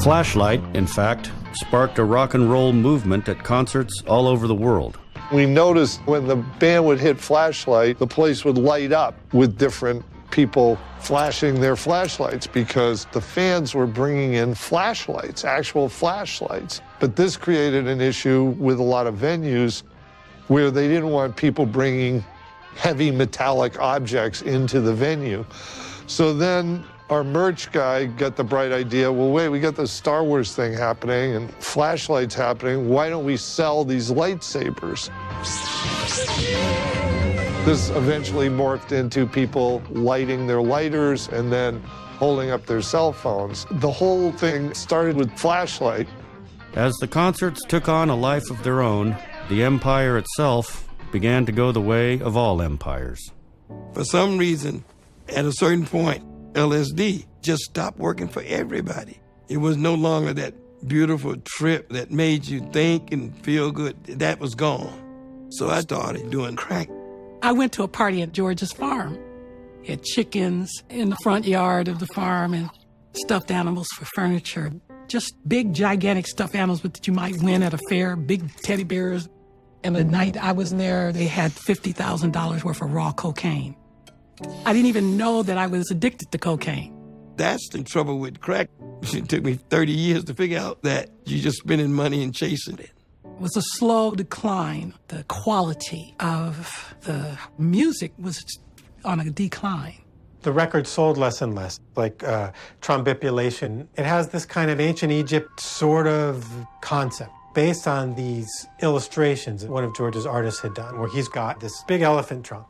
Flashlight, in fact, sparked a rock and roll movement at concerts all over the world. We noticed when the band would hit Flashlight, the place would light up with different people flashing their flashlights because the fans were bringing in flashlights, actual flashlights. But this created an issue with a lot of venues where they didn't want people bringing heavy metallic objects into the venue. So then our merch guy got the bright idea, well, wait, we got this Star Wars thing happening and flashlights happening. Why don't we sell these lightsabers? This eventually morphed into people lighting their lighters and then holding up their cell phones. The whole thing started with Flashlight. As the concerts took on a life of their own, the empire itself began to go the way of all empires. For some reason, at a certain point, LSD just stopped working for everybody. It was no longer that beautiful trip that made you think and feel good. That was gone. So I started doing crack. I went to a party at George's farm. He had chickens in the front yard of the farm and stuffed animals for furniture. Just big, gigantic stuffed animals that you might win at a fair, big teddy bears. And the night I was there, they had $50,000 worth of raw cocaine. I didn't even know that I was addicted to cocaine. That's the trouble with crack. It took me 30 years to figure out that you're just spending money and chasing it. It was a slow decline. The quality of the music was on a decline. The record sold less and less, like trombipulation. It has this kind of ancient Egypt sort of concept based on these illustrations one of George's artists had done, where he's got this big elephant trunk.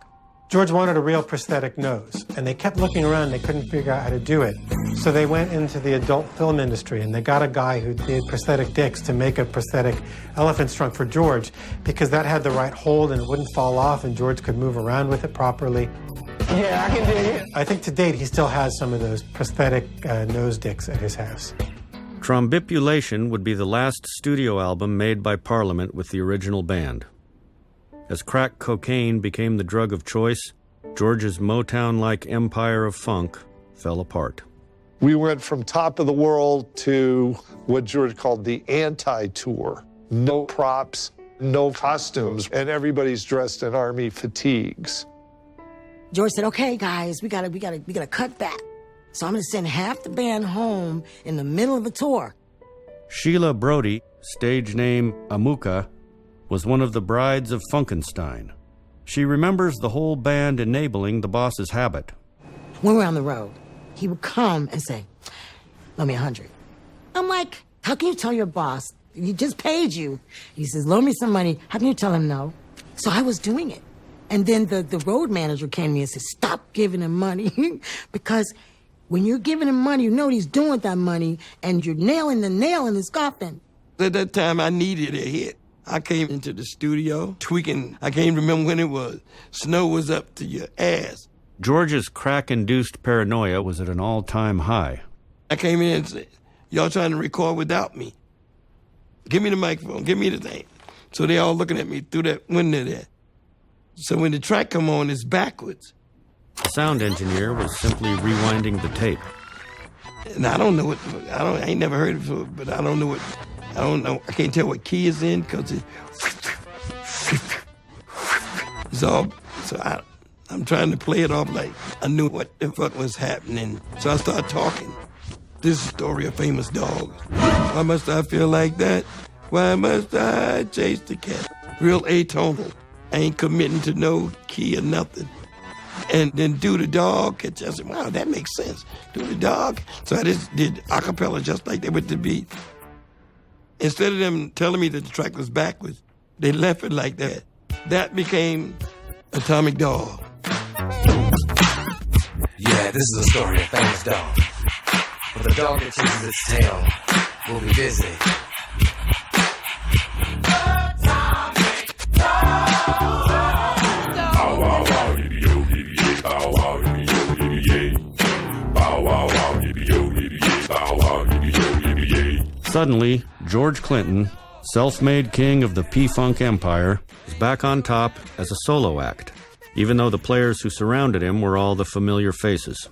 George wanted a real prosthetic nose, and they kept looking around. They couldn't figure out how to do it. So they went into the adult film industry, and they got a guy who did prosthetic dicks to make a prosthetic elephant's trunk for George, because that had the right hold and it wouldn't fall off, and George could move around with it properly. Yeah, I can dig it. I think to date, he still has some of those prosthetic nose dicks at his house. Trombipulation would be the last studio album made by Parliament with the original band. As crack cocaine became the drug of choice, George's Motown-like empire of funk fell apart. We went from top of the world to what George called the anti-tour. No props, no costumes, and everybody's dressed in army fatigues. George said, okay, guys, we gotta cut back. So I'm gonna send half the band home in the middle of the tour. Sheila Brody, stage name Amuka, was one of the brides of Funkenstein. She remembers the whole band enabling the boss's habit. When we're on the road, he would come and say, loan me 100. I'm like, how can you tell your boss? He just paid you. He says, loan me some money. How can you tell him no? So I was doing it. And then the road manager came to me and said, stop giving him money. Because when you're giving him money, you know what he's doing with that money, and you're nailing the nail in his coffin. At that time, I needed a hit. I came into the studio tweaking. I can't remember when it was. Snow was up to your ass. George's crack-induced paranoia was at an all-time high. I came in and said, y'all trying to record without me. Give me the microphone, give me the thing. So they all looking at me through that window there. So when the track come on, it's backwards. The sound engineer was simply rewinding the tape. And I don't know what, I ain't never heard it before, but I don't know what, I can't tell what key is in because it's all, so I'm trying to play it off like I knew what the fuck was happening. So I started talking. This is the story of famous dogs. Why must I feel like that? Why must I chase the cat? Real atonal. I ain't committing to no key or nothing. And then do the dog. I said, wow, that makes sense. Do the dog. So I just did a cappella just like that with the beat. Instead of them telling me that the track was backwards, they left it like that. That became Atomic Dog. Yeah, this is a story of famous dog. But the dog that chases its tail will be busy. Suddenly, George Clinton, self-made king of the P-Funk empire, was back on top as a solo act, even though the players who surrounded him were all the familiar faces.